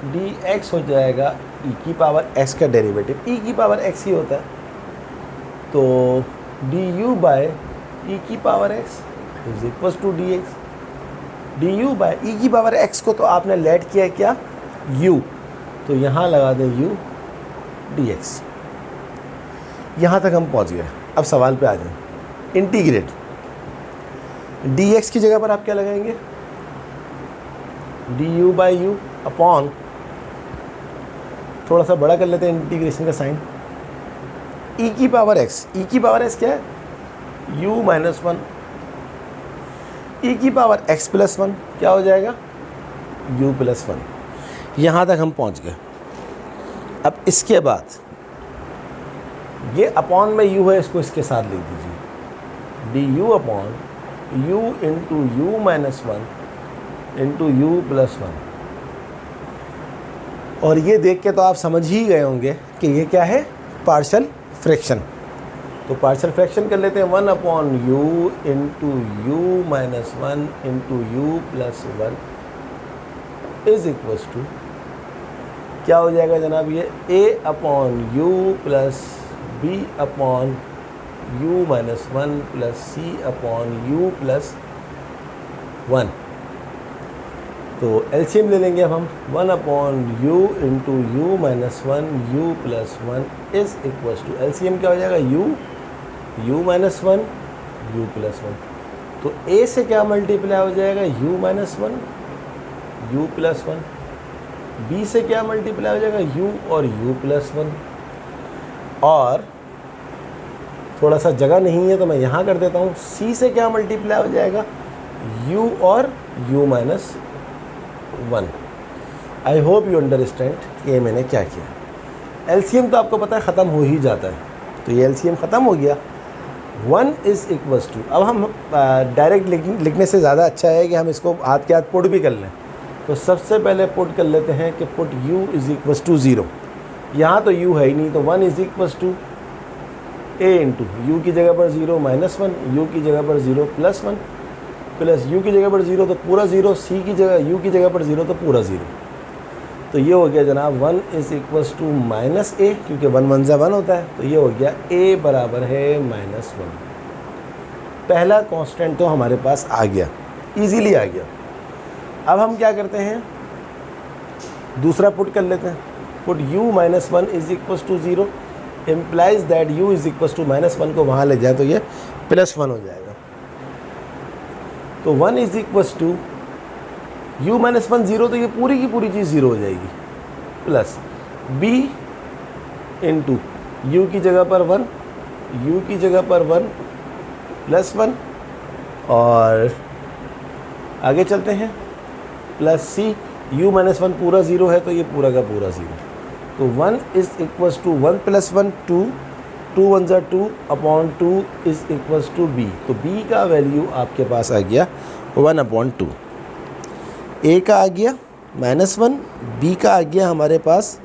d x हो जाएगा e की पावर x का डेरिवेटिव, e की पावर x ही होता है, तो डी यू बाई ई की power x is equals to d x. D u by e की पावर x को तो आपने लेट किया क्या u, तो यहाँ लगा दें u डी एक्स। यहाँ तक हम पहुँच गए। अब सवाल पे आ जाए, इंटीग्रेट डी एक्स की जगह पर आप क्या लगाएंगे, D u by you upon, थोड़ा सा बड़ा कर लेते हैं इंटीग्रेशन का साइन, e की पावर x, e की पावर x क्या है u माइनस 1, e की पावर x प्लस 1 क्या हो जाएगा u प्लस 1। यहाँ तक हम पहुँच गए। अब इसके बाद ये अपॉन में u है, इसको इसके साथ लिख दीजिए, D you upon u into u minus 1 into u plus 1। और ये देख के तो आप समझ ही गए होंगे कि ये क्या है, पार्शियल फ्रैक्शन। तो पार्शियल फ्रैक्शन कर लेते हैं, 1 upon u into u minus 1 into u plus 1 is equals to क्या हो जाएगा जनाब, ये a upon u plus b upon u minus 1 plus c upon u plus 1। तो एलसीएम ले लेंगे अब हम, 1 upon u into u minus 1 u plus 1 is equals to, LCM क्या हो जाएगा, यू माइनस 1 यू प्लस 1। तो a से क्या मल्टीप्लाई हो जाएगा, u minus 1 u plus 1, b से क्या मल्टीप्लाई हो जाएगा, u और u प्लस 1। और थोड़ा सा जगह नहीं है तो मैं यहाँ कर देता हूँ, c से क्या मल्टीप्लाई हो जाएगा, u और u minus 1। I hope you understand ये मैंने क्या किया। एलसीएम तो आपको पता है ख़त्म हो ही जाता है, तो ये एलसीएम ख़त्म हो गया, 1 इज़ इक्वल्स टू। अब हम डायरेक्ट लिखने से ज़्यादा अच्छा है कि हम इसको हाथ के हाथ पुट भी कर लें। तो सबसे पहले पुट कर लेते हैं कि put u is equals to 0, यहाँ तो u है ही नहीं, तो 1 is equals to a into u की जगह पर 0 माइनस 1, यू की जगह पर 0 प्लस 1, प्लस u की जगह पर 0 तो पूरा 0, c की जगह u की जगह पर 0 तो पूरा 0। तो ये हो गया जनाब 1 is equals to minus a, क्योंकि 1 1 से 1 होता है, तो ये हो गया a बराबर है माइनस 1। पहला कांस्टेंट तो हमारे पास आ गया, इजीली आ गया। अब हम क्या करते हैं, दूसरा पुट कर लेते हैं, put u minus 1 is equals to 0 implies that u is equals to minus 1 को वहाँ ले जाए तो ये प्लस 1 हो जाएगा। तो 1 is equals to u minus 1 0, तो ये पूरी की पूरी चीज़ 0 हो जाएगी, प्लस b इंटू यू की जगह पर 1, u की जगह पर 1 प्लस 1, और आगे चलते हैं प्लस c, u माइनस 1 पूरा 0 है तो ये पूरा का पूरा 0। तो 1 इज़ इक्वल्स टू 1 प्लस 1 2, 2 1 ज़ा 2 upon 2 is equals to b। तो b का वैल्यू आपके पास आ गया 1 अपॉन 2, a का आ गया माइनस 1, b का आ गया हमारे पास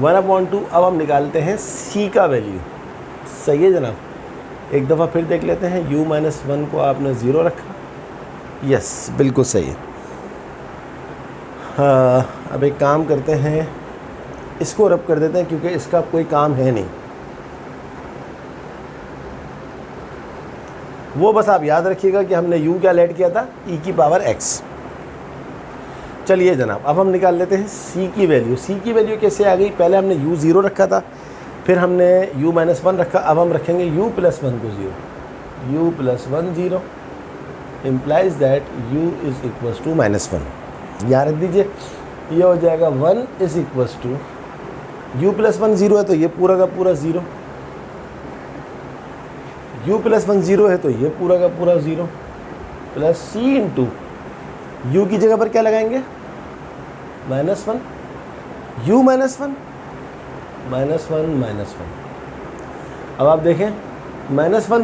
1 अपॉन 2। अब हम निकालते हैं c का वैल्यू। सही है जनाब, एक दफ़ा फिर देख लेते हैं, u माइनस 1 को आपने 0 रखा, यस बिल्कुल सही है। हाँ, अब एक काम करते हैं, इसको रब कर देते हैं क्योंकि इसका कोई काम है नहीं। वो बस आप याद रखिएगा कि हमने u क्या लेट किया था, e की पावर x। चलिए जनाब, अब हम निकाल लेते हैं c की वैल्यू। c की वैल्यू कैसे आ गई, पहले हमने u 0 रखा था, फिर हमने u माइनस 1 रखा, अब हम रखेंगे u प्लस 1 को 0, u plus 1 0, implies that u is equals to -1। यहाँ रख दीजिए, ये हो जाएगा 1 is equals to u plus 1 0 है तो ये पूरा का पूरा 0, u प्लस 1 0 है तो ये पूरा का पूरा 0 प्लस c इंटू यू की जगह पर क्या लगाएंगे -1, u -1 अब आप देखें -1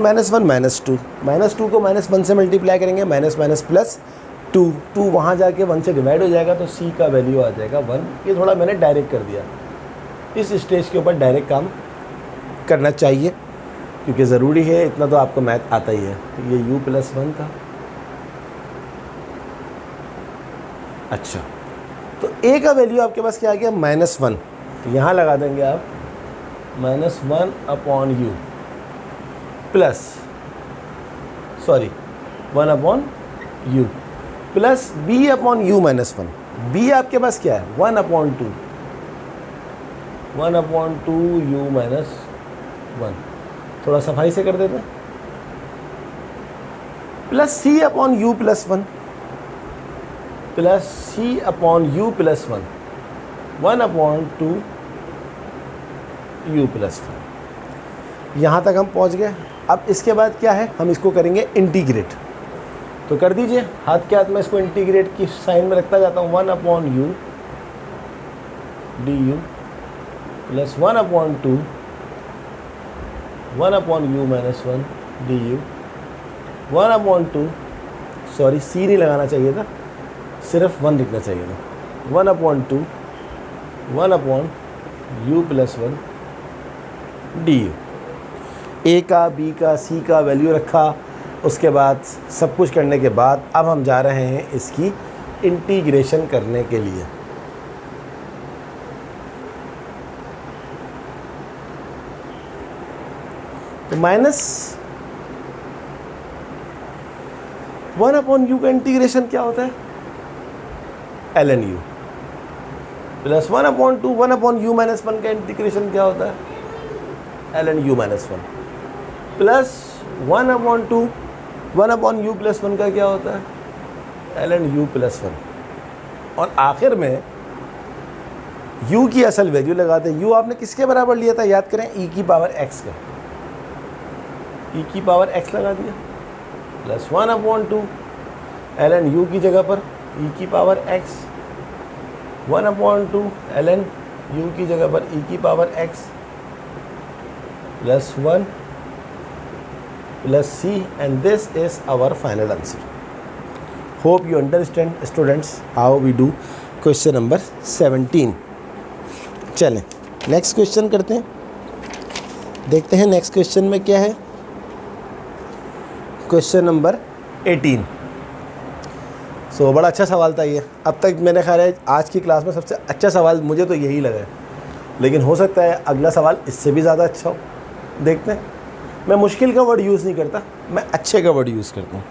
-2 को -1 से मल्टीप्लाई करेंगे, माइनस माइनस प्लस 2 वहाँ जाके 1 से डिवाइड हो जाएगा तो c का वैल्यू आ जाएगा 1। ये थोड़ा मैंने डायरेक्ट कर दिया, इस स्टेज के ऊपर डायरेक्ट काम करना चाहिए क्योंकि ज़रूरी है, इतना तो आपको मैथ आता ही है। तो ये u प्लस 1 था। अच्छा, तो a का वैल्यू आपके पास क्या आ गया -1, तो यहाँ लगा देंगे आप -1 upon u plus 1 upon u plus b upon u -1। b आपके पास क्या है 1 अपॉन 2 u -1, थोड़ा सफाई से कर देते हैं, plus c upon u plus 1 plus c upon u plus 1 upon 2 u plus 1। यहाँ तक हम पहुँच गए। अब इसके बाद क्या है, हम इसको करेंगे इंटीग्रेट। तो कर दीजिए, हाथ के हाथ में इसको इंटीग्रेट की साइन में रखता जाता हूँ। 1 upon u du plus 1 upon 2 1 upon u minus 1 du 1 upon 2, sorry c नहीं लगाना चाहिए था, सिर्फ 1 लिखना चाहिए था। 1 upon 2 1 upon u plus 1 du। a का, b का, c का वैल्यू रखा, उसके बाद सब कुछ करने के बाद अब हम जा रहे हैं इसकी इंटीग्रेशन करने के लिए। तो -1 अपॉन u का इंटीग्रेशन क्या होता है ln u, plus 1 upon 2 1 upon u minus 1 का इंटीग्रेशन क्या होता है ln u minus 1, plus 1 upon 2 1 upon u plus 1 का क्या होता है ln u प्लस 1। और आखिर में u की असल वैल्यू लगाते हैं। u आपने किसके बराबर लिया था, याद करें, e की पावर x का, e की पावर x लगा दिया, प्लस 1 अपॉन 2 ln u की जगह पर e की power x, 1 upon 2 ln u की जगह पर e की power x plus 1 plus c, and this is our final answer. Hope you understand students how we do question number 17. चलें नेक्स्ट क्वेश्चन करते हैं, देखते हैं नेक्स्ट क्वेश्चन में क्या है। Question number 18। बड़ा अच्छा सवाल था ये, अब तक मेरे ख्याल है आज की क्लास में सबसे अच्छा सवाल मुझे तो यही लगा है, लेकिन हो सकता है अगला सवाल इससे भी ज़्यादा अच्छा हो। देखते हैं, मैं मुश्किल का वर्ड यूज़ नहीं करता, मैं अच्छे का वर्ड यूज़ करता हूँ।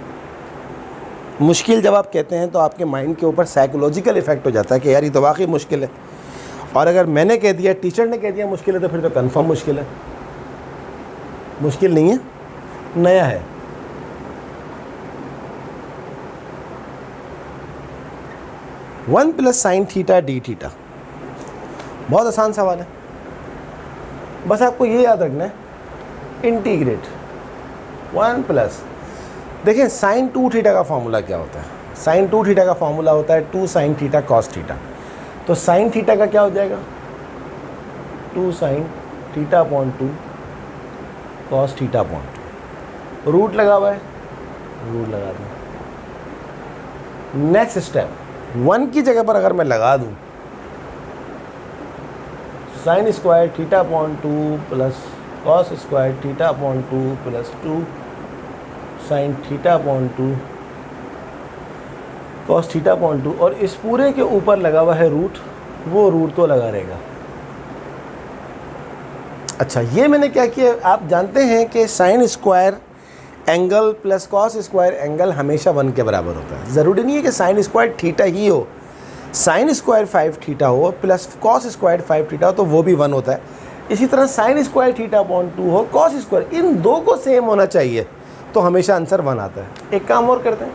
मुश्किल जब आप कहते हैं तो आपके माइंड के ऊपर साइकोलॉजिकल इफ़ेक्ट हो जाता है कि यार ये तो वाकई मुश्किल है, और अगर मैंने कह दिया, टीचर ने कह दिया मुश्किल है, तो फिर तो कंफर्म मुश्किल है। मुश्किल नहीं है, नया है। One plus sine theta D theta, बहुत आसान सवाल है, बस आपको ये याद रखना है, इंटीग्रेट 1 प्लस, देखें साइन 2 थीटा का फॉर्मूला क्या होता है। साइन 2 थीटा का फॉर्मूला होता है 2 साइन थीटा कॉस थीटा। तो साइन थीटा का क्या हो जाएगा 2 sine theta upon 2 cos theta upon 2, root लगा हुआ है, रूट लगा दूँ। नेक्स्ट स्टेप, 1 की जगह पर अगर मैं लगा दूँ sine square theta upon 2 plus cos square theta upon 2 plus 2 sine theta upon 2 cos theta upon 2, और इस पूरे के ऊपर लगा हुआ है रूट, वो रूट तो लगा रहेगा। अच्छा, ये मैंने क्या किया, आप जानते हैं कि sine square angle plus cos square angle हमेशा 1 के बराबर होता है। ज़रूरी नहीं है कि साइन स्क्वायर थीटा ही हो, साइन स्क्वायर 5 थीटा हो प्लस कॉस स्क्वायर 5 थीटा हो तो वो भी 1 होता है। इसी तरह साइन स्क्वायर थीटा अपॉन 2 हो, कॉस स्क्वायर, इन दो को सेम होना चाहिए, तो हमेशा आंसर 1 आता है। एक काम और करते हैं,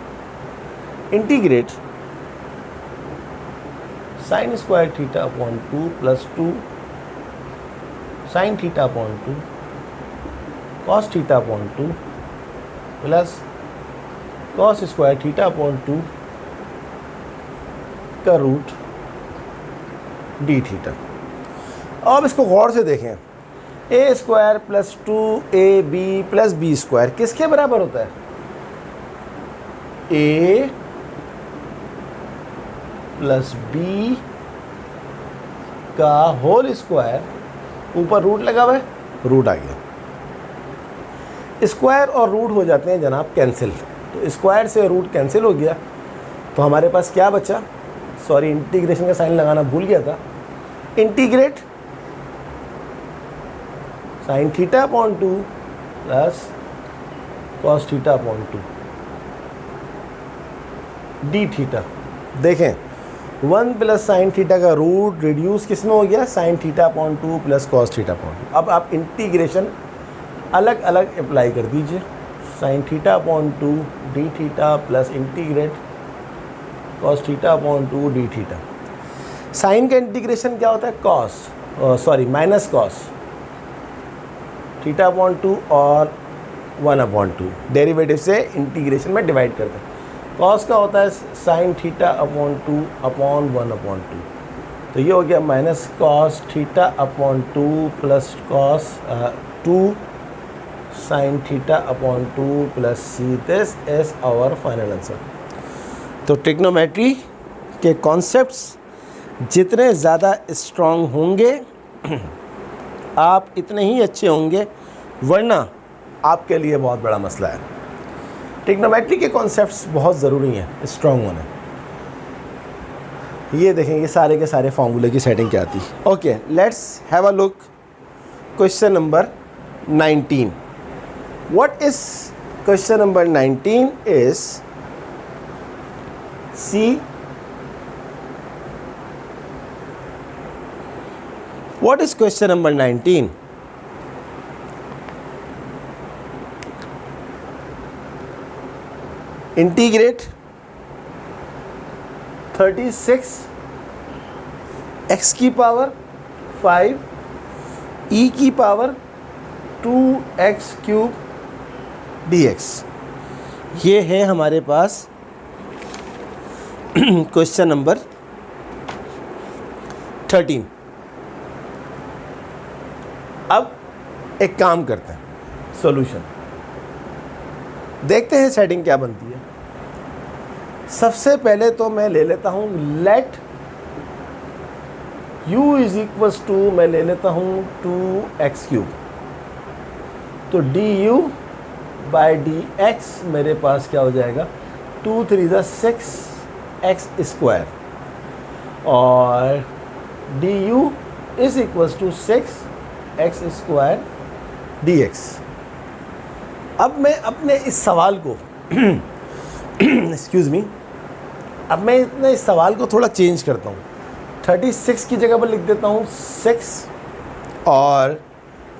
integrate sine square theta upon 2 plus 2 sine theta upon 2 cos theta upon 2 plus cos square theta upon 2 का रूट डी थीटा। अब इसको गौर से देखें, a square plus 2ab plus b square किसके बराबर होता है? ए प्लस बी का होल स्क्वायर, ऊपर रूट लगा हुआ है, रूट आ गया। स्क्वायर और रूट हो जाते हैं जनाब कैंसिल, तो स्क्वायर से रूट कैंसिल हो गया, तो हमारे पास क्या बचा? सॉरी, इंटीग्रेशन का साइन लगाना भूल गया था। Integrate sine theta upon 2 plus cos theta upon 2 d theta. देखें 1 प्लस साइन थीटा का रूट रिड्यूस किस में हो गया? Sine theta upon 2 plus cos theta upon 2। अब आप इंटीग्रेशन अलग अलग अप्लाई कर दीजिए, sine theta upon 2 d theta plus integrate cos theta upon 2 d theta. Sine का इंटीग्रेशन क्या होता है? Cos minus cos theta upon 2 और 1 अपॉन 2, डेरिवेटिव से इंटीग्रेशन में डिवाइड करते हैं। कॉस का होता है sine theta upon 2 upon 1 upon 2, तो ये हो गया minus cos theta upon 2 plus cos 2 sine theta upon 2 plus C. This is our final answer. तो ट्रिग्नोमेट्री के कॉन्सेप्ट्स जितने ज़्यादा स्ट्रॉन्ग होंगे आप इतने ही अच्छे होंगे, वरना आपके लिए बहुत बड़ा मसला है। ट्रिग्नोमेट्री के कॉन्सेप्ट्स बहुत ज़रूरी हैं स्ट्रॉन्ग होने। ये देखें, ये सारे के सारे फॉर्मूले की सेटिंग क्या आती है। Okay, let's have a look question number 19। What is question number 19 is see what is question number 19? Integrate 36 x की पावर 5 e की पावर 2x क्यूब dx। ये है हमारे पास क्वेश्चन नंबर 13। अब एक काम करते हैं, सॉल्यूशन देखते हैं सेटिंग क्या बनती है। सबसे पहले तो मैं ले लेता हूं let u is equals to, मैं ले लेता हूं 2x क्यूब, तो du बाई dx मेरे पास क्या हो जाएगा? 2 3 6 x स्क्वायर, और du is equals to 6 x square d x. अब मैं अपने इस सवाल को एक्सक्यूज़ मी, अब मैं इतने इस सवाल को थोड़ा चेंज करता हूँ। 36 की जगह पर लिख देता हूँ 6, और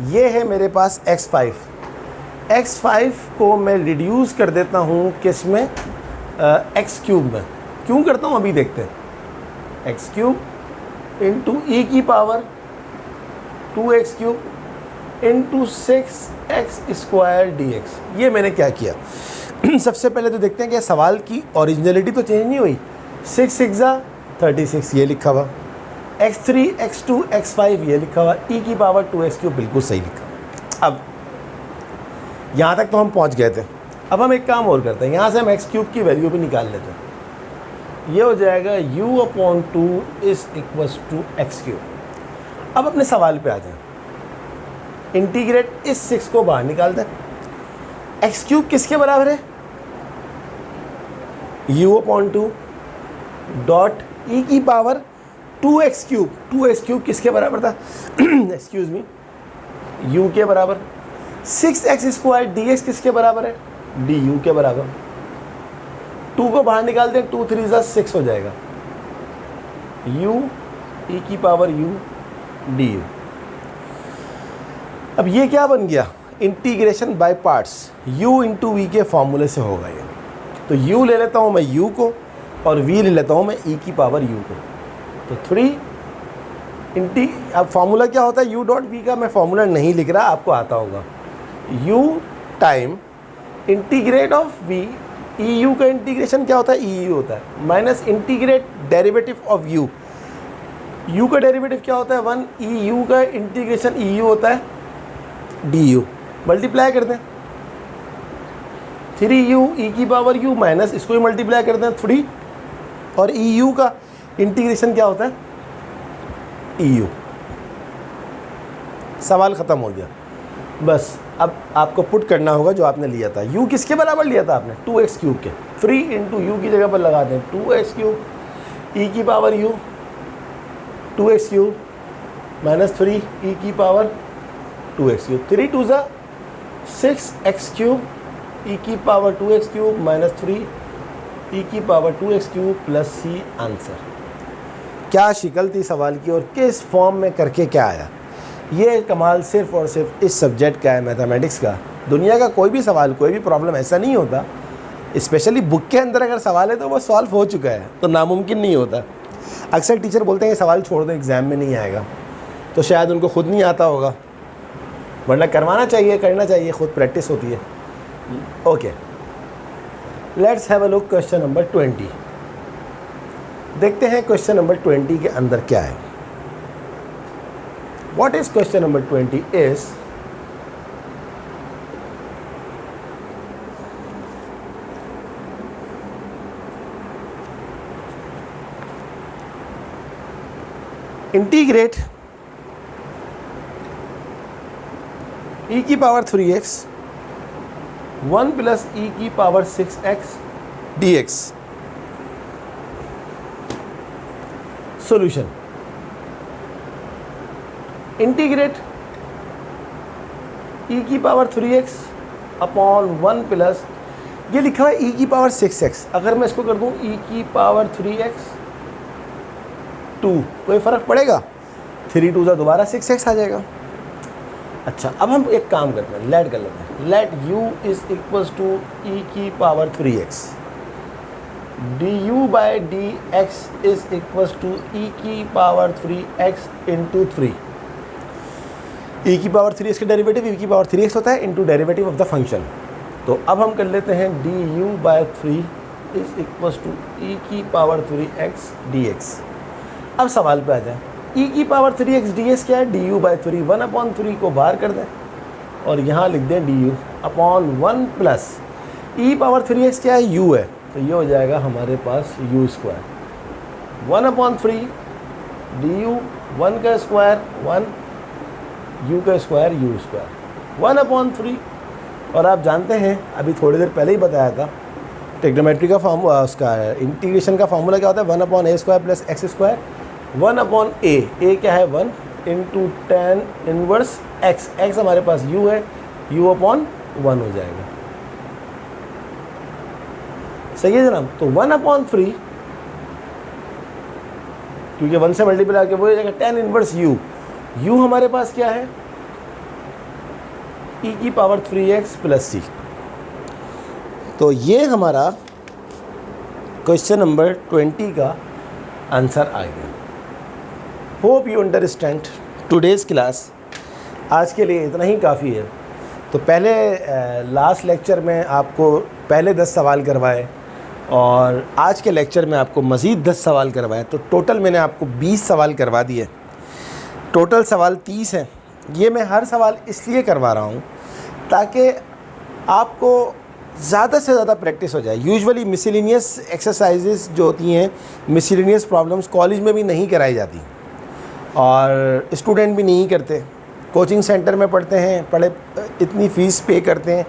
ये है मेरे पास x5। x5 को मैं रिड्यूस कर देता हूँ किस में? x क्यूब में। क्यों करता हूँ अभी देखते हैं। x क्यूब इंटू ई की power 2x cube into 6x square dx। ये मैंने क्या किया? सबसे पहले तो देखते हैं कि सवाल की ओरिजिनलिटी तो चेंज नहीं हुई। 6 6 36 ये लिखा हुआ, x3 x2 x5 ये लिखा हुआ, e की पावर 2x क्यूब बिल्कुल सही लिखा। अब यहाँ तक तो हम पहुँच गए थे। अब हम एक काम और करते हैं, यहाँ से हम x क्यूब की वैल्यू भी निकाल लेते हैं। ये हो जाएगा u upon 2 is equals to x cube. अब अपने सवाल पे आ जाएं, इंटीग्रेट इस 6 को बाहर निकाल दें। एक्स क्यूब किसके बराबर है? u अपॉन 2 डॉट ई की power 2x cube. 2x cube किसके बराबर था? एक्सक्यूज मी, u के बराबर। 6x स्क्वायर dx किसके बराबर है? du के बराबर। 2 को बाहर निकाल दें, 2 3 6 हो जाएगा, u ई की पावर u du। अब ये क्या बन गया? Integration by parts u into v के फॉर्मूले से होगा ये। तो u ले लेता हूँ मैं u को और v ले लेता हूँ मैं e की पावर u को। तो 3 अब फार्मूला क्या होता है u डॉट v का, मैं फार्मूला नहीं लिख रहा, आपको आता होगा। u time integrate of v, eu का इंटीग्रेशन क्या होता है, eu होता है, minus integrate derivative of u, u का डेरिवेटिव क्या होता है 1, eu का इंटीग्रेशन eu होता है du, मल्टीप्लाई कर दें 3u e की पावर u माइनस इसको ही मल्टीप्लाई कर दें 3, और eu का इंटीग्रेशन क्या होता है eu। सवाल ख़त्म हो गया। बस अब आपको पुट करना होगा जो आपने लिया था। u किसके बराबर लिया था आपने, 2x क्यूब के। 3 इंटू यू की जगह पर लगा दें 2x क्यूब e की power u 2x cube minus 3 e की पावर 2x क्यूब, 3 2 ज़ा 6x क्यूब e की power 2x cube minus 3 e की power 2x cube plus c answer. क्या शिकल थी सवाल की और किस फॉर्म में करके क्या आया। ये कमाल सिर्फ और सिर्फ इस सब्जेक्ट का है, मैथमेटिक्स का। दुनिया का कोई भी सवाल, कोई भी प्रॉब्लम ऐसा नहीं होता, स्पेशली बुक के अंदर अगर सवाल है तो वो सॉल्व हो चुका है, तो नामुमकिन नहीं होता। अक्सर टीचर बोलते हैं ये सवाल छोड़ दो, एग्ज़ाम में नहीं आएगा, तो शायद उनको खुद नहीं आता होगा, वरना करवाना चाहिए, करना चाहिए, खुद प्रैक्टिस होती है। Okay, let's have a look question number 20। देखते हैं क्वेश्चन नंबर 20 के अंदर क्या है। What is question number 20 is integrate e की पावर 3x 1 प्लस e की power 6x dx। Solution, integrate e की पावर 3x अपॉन 1 प्लस, ये लिखा है e की पावर 6x, अगर मैं इसको कर दूं e की पावर 3x 2, कोई फ़र्क पड़ेगा, 3 2 दोबारा 6x आ जाएगा। अच्छा, अब हम एक काम करते हैं, लेट कर लेते हैं, let u is equals to e की power 3x, du by d x is equals to e की पावर 3x इंटू 3। e की पावर 3x का डेरिवेटिव e की पावर 3x होता है into derivative of the function. तो अब हम कर लेते हैं du by 3 is equals to e की पावर 3x dx। अब सवाल पे आ जाए, e की पावर 3x ds क्या है, du बाई 3, 1/3 को बाहर कर दें और यहाँ लिख दें du upon 1 plus e power 3x क्या है, u है, तो ये हो जाएगा हमारे पास u स्क्वायर 1/3 du 1 का स्क्वायर 1 u का स्क्वायर u स्क्वायर 1/3। और आप जानते हैं, अभी थोड़ी देर पहले ही बताया था, ट्रिग्नोमेट्री का फॉर्मूला, उसका इंटीग्रेशन का फॉर्मूला क्या होता है, 1/a square plus x square 1/a क्या है 1 into tan inverse x, x हमारे पास u है, u/1 हो जाएगा। सही है जनाब। तो 1/3 क्योंकि 1 से मल्टीप्लाई करके वो हो जाएगा tan इनवर्स u हमारे पास क्या है e की पावर 3x प्लस c। तो ये हमारा क्वेश्चन नंबर 20 का आंसर आ गया। Hope you understand today's class. आज के लिए इतना ही काफ़ी है। तो पहले लास्ट लेक्चर में आपको पहले 10 सवाल करवाए और आज के लेक्चर में आपको मज़ीद 10 सवाल करवाए, तो टोटल मैंने आपको 20 सवाल करवा दिए। टोटल सवाल 30 हैं। ये मैं हर सवाल इसलिए करवा रहा हूँ ताकि आपको ज़्यादा से ज़्यादा प्रैक्टिस हो जाए। यूजुअली मिसलिनियस एक्सरसाइजेस जो होती हैं, मिसलिनियस प्रॉब्लम्स कॉलेज में भी नहीं कराई जाती और स्टूडेंट भी नहीं करते। कोचिंग सेंटर में पढ़ते हैं, इतनी फ़ीस पे करते हैं,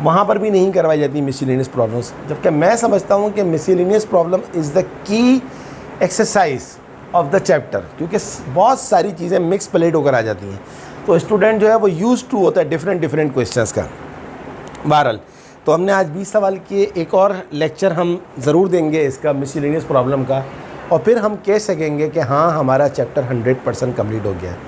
वहाँ पर भी नहीं करवाई जाती मिसलिनियस प्रॉब्लम्स। जबकि मैं समझता हूँ कि miscellaneous problem is the key exercise of the chapter, क्योंकि बहुत सारी चीज़ें मिक्स प्लेट होकर आ जाती हैं, तो स्टूडेंट जो है वो यूज़ टू होता है डिफरेंट क्वेश्चंस का। बहरहाल, तो हमने आज 20 सवाल किए। एक और लेक्चर हम ज़रूर देंगे इसका, मिसलिनियस प्रॉब्लम का, और फिर हम कह सकेंगे कि हाँ हमारा चैप्टर 100% कम्प्लीट हो गया है।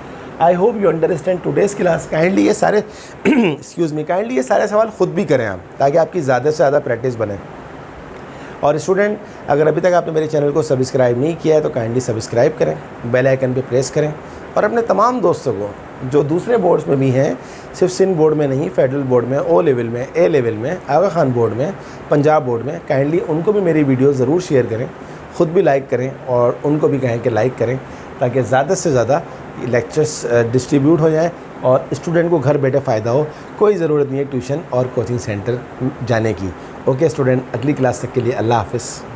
I hope you understand today's class. Kindly ये सारे एक्सक्यूज़ मी, काइंडली ये सारे सवाल खुद भी करें आप, ताकि आपकी ज़्यादा से ज़्यादा प्रैक्टिस बने। और स्टूडेंट, अगर अभी तक आपने मेरे चैनल को सब्सक्राइब नहीं किया है तो काइंडली सब्सक्राइब करें, बेल आइकन पे प्रेस करें, और अपने तमाम दोस्तों को जो दूसरे बोर्ड्स में भी हैं, सिर्फ सिंध बोर्ड में नहीं, फेडरल बोर्ड में, ओ लेवल में, ए लेवल में, आगा खान बोर्ड में, पंजाब बोर्ड में, काइंडली उनको भी मेरी वीडियो ज़रूर शेयर करें, ख़ुद भी लाइक करें और उनको भी कहें कि लाइक करें, ताकि ज़्यादा से ज़्यादा लेक्चर्स डिस्ट्रीब्यूट हो जाएँ और स्टूडेंट को घर बैठे फ़ायदा हो। कोई ज़रूरत नहीं है ट्यूशन और कोचिंग सेंटर जाने की। ओके स्टूडेंट, अगली क्लास तक के लिए अल्लाह हाफ़िज़।